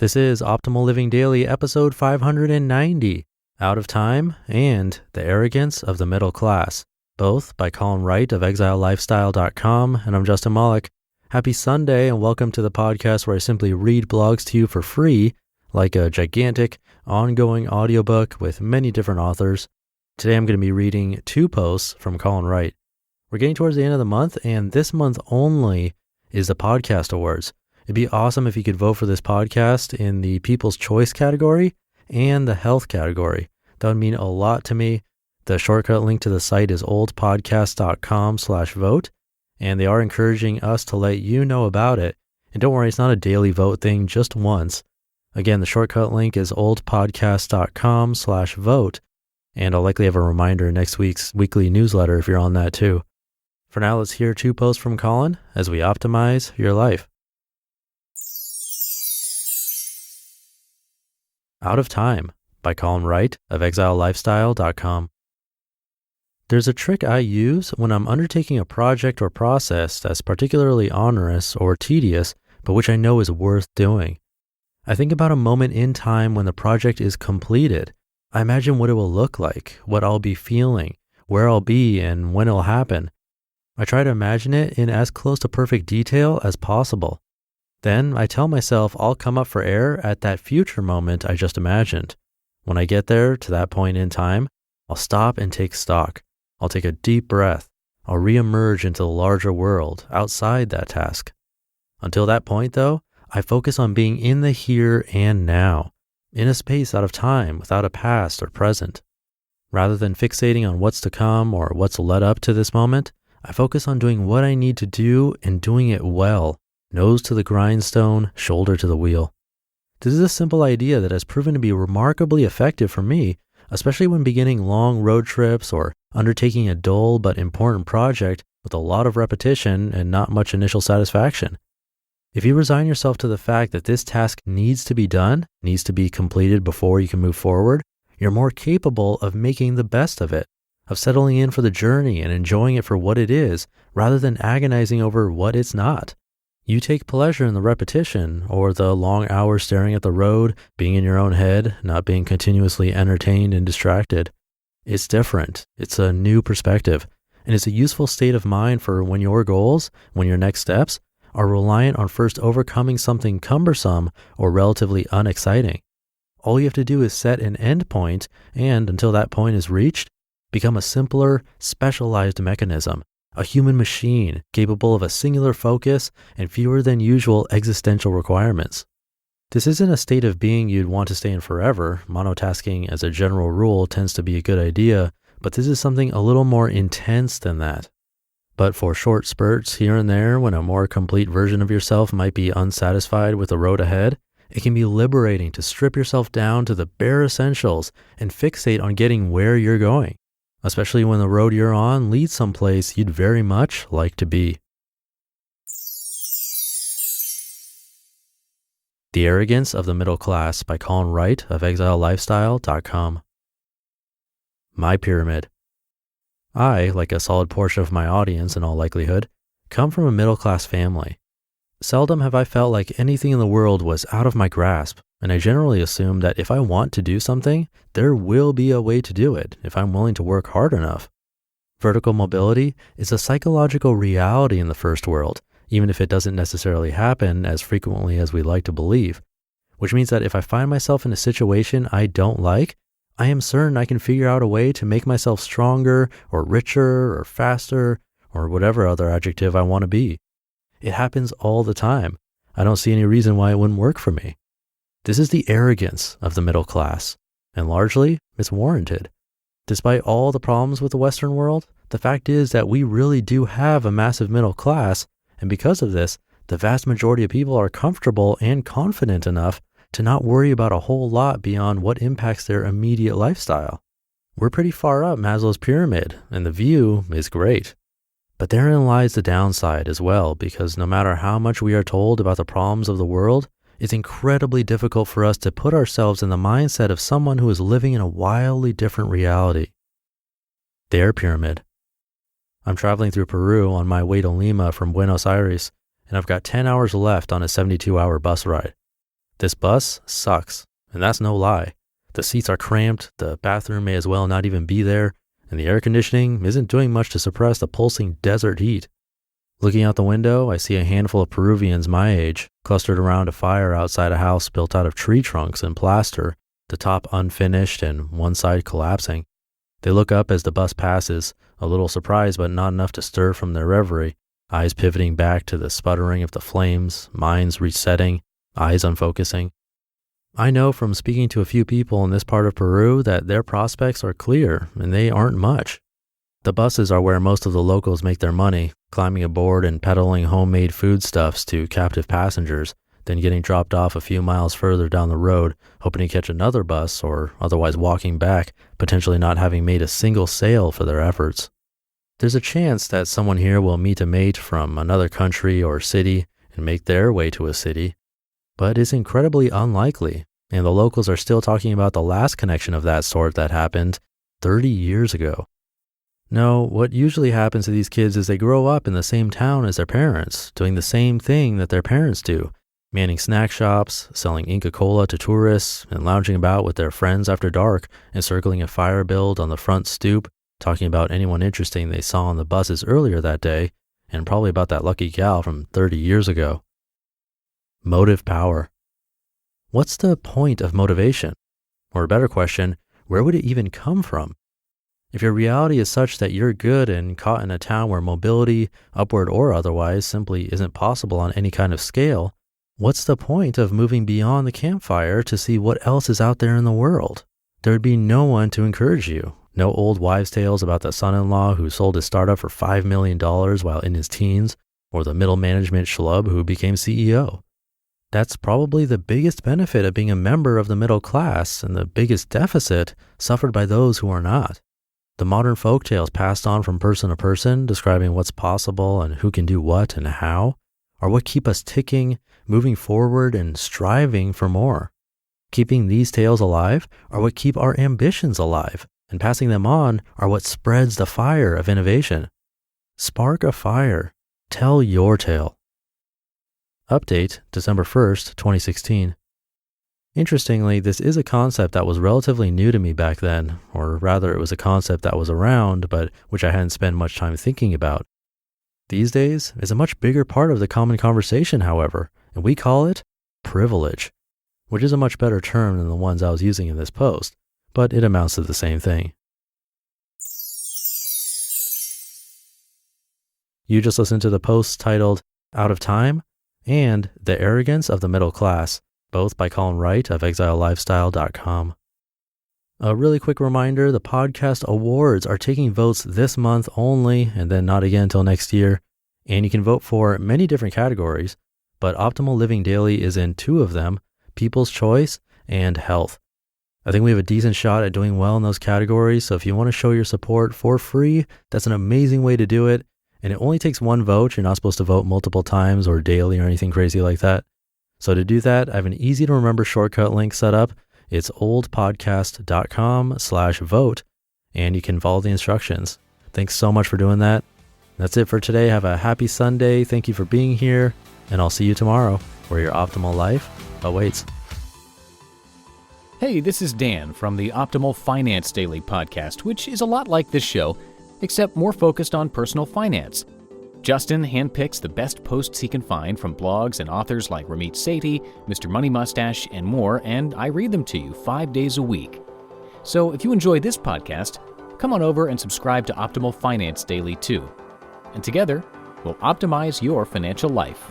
This is Optimal Living Daily, episode 590, Out of Time and The Arrogance of the Middle Class, both by Colin Wright of exilelifestyle.com, and I'm Justin Malik. Happy Sunday and welcome to the podcast where I simply read blogs to you for free, like a gigantic, ongoing audiobook with many different authors. Today I'm going to be reading 2 posts from Colin Wright. We're getting towards the end of the month, and this month only is the Podcast Awards. It'd be awesome if you could vote for this podcast in the People's Choice category and the Health category. That would mean a lot to me. The shortcut link to the site is oldpodcast.com/vote, and they are encouraging us to let you know about it. And don't worry, it's not a daily vote thing, just once. Again, the shortcut link is oldpodcast.com/vote, and I'll likely have a reminder in next week's weekly newsletter if you're on that too. For now, let's hear 2 posts from Colin as we optimize your life. Out of Time by Colin Wright of exilelifestyle.com. There's a trick I use when I'm undertaking a project or process that's particularly onerous or tedious, but which I know is worth doing. I think about a moment in time when the project is completed. I imagine what it will look like, what I'll be feeling, where I'll be, and when it'll happen. I try to imagine it in as close to perfect detail as possible. Then I tell myself I'll come up for air at that future moment I just imagined. When I get there to that point in time, I'll stop and take stock. I'll take a deep breath. I'll reemerge into the larger world outside that task. Until that point, though, I focus on being in the here and now, in a space out of time without a past or present. Rather than fixating on what's to come or what's led up to this moment, I focus on doing what I need to do and doing it well, nose to the grindstone, shoulder to the wheel. This is a simple idea that has proven to be remarkably effective for me, especially when beginning long road trips or undertaking a dull but important project with a lot of repetition and not much initial satisfaction. If you resign yourself to the fact that this task needs to be done, needs to be completed before you can move forward, you're more capable of making the best of it, of settling in for the journey and enjoying it for what it is, rather than agonizing over what it's not. You take pleasure in the repetition or the long hours staring at the road, being in your own head, not being continuously entertained and distracted. It's different. It's a new perspective, and it's a useful state of mind for when your goals, when your next steps, are reliant on first overcoming something cumbersome or relatively unexciting. All you have to do is set an end point, and until that point is reached, become a simpler, specialized mechanism, a human machine capable of a singular focus and fewer than usual existential requirements. This isn't a state of being you'd want to stay in forever. Monotasking as a general rule tends to be a good idea, but this is something a little more intense than that. But for short spurts here and there, when a more complete version of yourself might be unsatisfied with the road ahead, it can be liberating to strip yourself down to the bare essentials and fixate on getting where you're going, especially when the road you're on leads someplace you'd very much like to be. The Arrogance of the Middle Class by Colin Wright of exilelifestyle.com. My pyramid. I, like a solid portion of my audience in all likelihood, come from a middle-class family. Seldom have I felt like anything in the world was out of my grasp, and I generally assume that if I want to do something, there will be a way to do it if I'm willing to work hard enough. Vertical mobility is a psychological reality in the first world, even if it doesn't necessarily happen as frequently as we like to believe, which means that if I find myself in a situation I don't like, I am certain I can figure out a way to make myself stronger or richer or faster or whatever other adjective I want to be. It happens all the time. I don't see any reason why it wouldn't work for me. This is the arrogance of the middle class, and largely, it's warranted. Despite all the problems with the Western world, the fact is that we really do have a massive middle class, and because of this, the vast majority of people are comfortable and confident enough to not worry about a whole lot beyond what impacts their immediate lifestyle. We're pretty far up Maslow's pyramid, and the view is great. But therein lies the downside as well, because no matter how much we are told about the problems of the world, it's incredibly difficult for us to put ourselves in the mindset of someone who is living in a wildly different reality. Their pyramid. I'm traveling through Peru on my way to Lima from Buenos Aires, and I've got 10 hours left on a 72-hour bus ride. This bus sucks, and that's no lie. The seats are cramped, the bathroom may as well not even be there, and the air conditioning isn't doing much to suppress the pulsing desert heat. Looking out the window, I see a handful of Peruvians my age clustered around a fire outside a house built out of tree trunks and plaster, the top unfinished and one side collapsing. They look up as the bus passes, a little surprised but not enough to stir from their reverie, eyes pivoting back to the sputtering of the flames, minds resetting, eyes unfocusing. I know from speaking to a few people in this part of Peru that their prospects are clear, and they aren't much. The buses are where most of the locals make their money, climbing aboard and peddling homemade foodstuffs to captive passengers, then getting dropped off a few miles further down the road, hoping to catch another bus or otherwise walking back, potentially not having made a single sale for their efforts. There's a chance that someone here will meet a mate from another country or city and make their way to a city, but it's incredibly unlikely, and the locals are still talking about the last connection of that sort that happened 30 years ago. No, what usually happens to these kids is they grow up in the same town as their parents, doing the same thing that their parents do, manning snack shops, selling Inca Kola to tourists, and lounging about with their friends after dark, encircling a fire build on the front stoop, talking about anyone interesting they saw on the buses earlier that day, and probably about that lucky gal from 30 years ago. Motive power. What's the point of motivation? Or a better question, where would it even come from? If your reality is such that you're good and caught in a town where mobility, upward or otherwise, simply isn't possible on any kind of scale, what's the point of moving beyond the campfire to see what else is out there in the world? There would be no one to encourage you. No old wives' tales about the son-in-law who sold his startup for $5 million while in his teens, or the middle management schlub who became CEO. That's probably the biggest benefit of being a member of the middle class and the biggest deficit suffered by those who are not. The modern folktales passed on from person to person describing what's possible and who can do what and how are what keep us ticking, moving forward, and striving for more. Keeping these tales alive are what keep our ambitions alive, and passing them on are what spreads the fire of innovation. Spark a fire. Tell your tale. Update, December 1st, 2016. Interestingly, this is a concept that was relatively new to me back then, or rather it was a concept that was around, but which I hadn't spent much time thinking about. These days, it's a much bigger part of the common conversation, however, and we call it privilege, which is a much better term than the ones I was using in this post, but it amounts to the same thing. You just listened to the posts titled Out of Time and The Arrogance of the Middle Class, both by Colin Wright of exilelifestyle.com. A really quick reminder, the podcast awards are taking votes this month only and then not again until next year, and you can vote for many different categories, but Optimal Living Daily is in 2 of them, People's Choice and Health. I think we have a decent shot at doing well in those categories, so if you want to show your support for free, that's an amazing way to do it. And it only takes 1 vote. You're not supposed to vote multiple times or daily or anything crazy like that. So to do that, I have an easy to remember shortcut link set up. It's oldpodcast.com/vote, and you can follow the instructions. Thanks so much for doing that. That's it for today. Have a happy Sunday. Thank you for being here, and I'll see you tomorrow where your optimal life awaits. Hey, this is Dan from the Optimal Finance Daily podcast, which is a lot like this show, except more focused on personal finance. Justin handpicks the best posts he can find from blogs and authors like Ramit Sethi, Mr. Money Mustache, and more, and I read them to you 5 days a week. So if you enjoy this podcast, come on over and subscribe to Optimal Finance Daily too. And together, we'll optimize your financial life.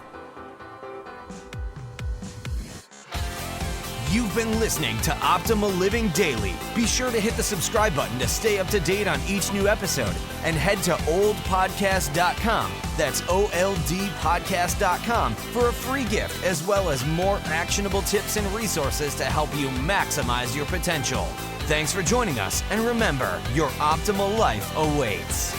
You've been listening to Optimal Living Daily. Be sure to hit the subscribe button to stay up to date on each new episode, and head to oldpodcast.com, that's OLDpodcast.com, for a free gift as well as more actionable tips and resources to help you maximize your potential. Thanks for joining us, and remember, your optimal life awaits.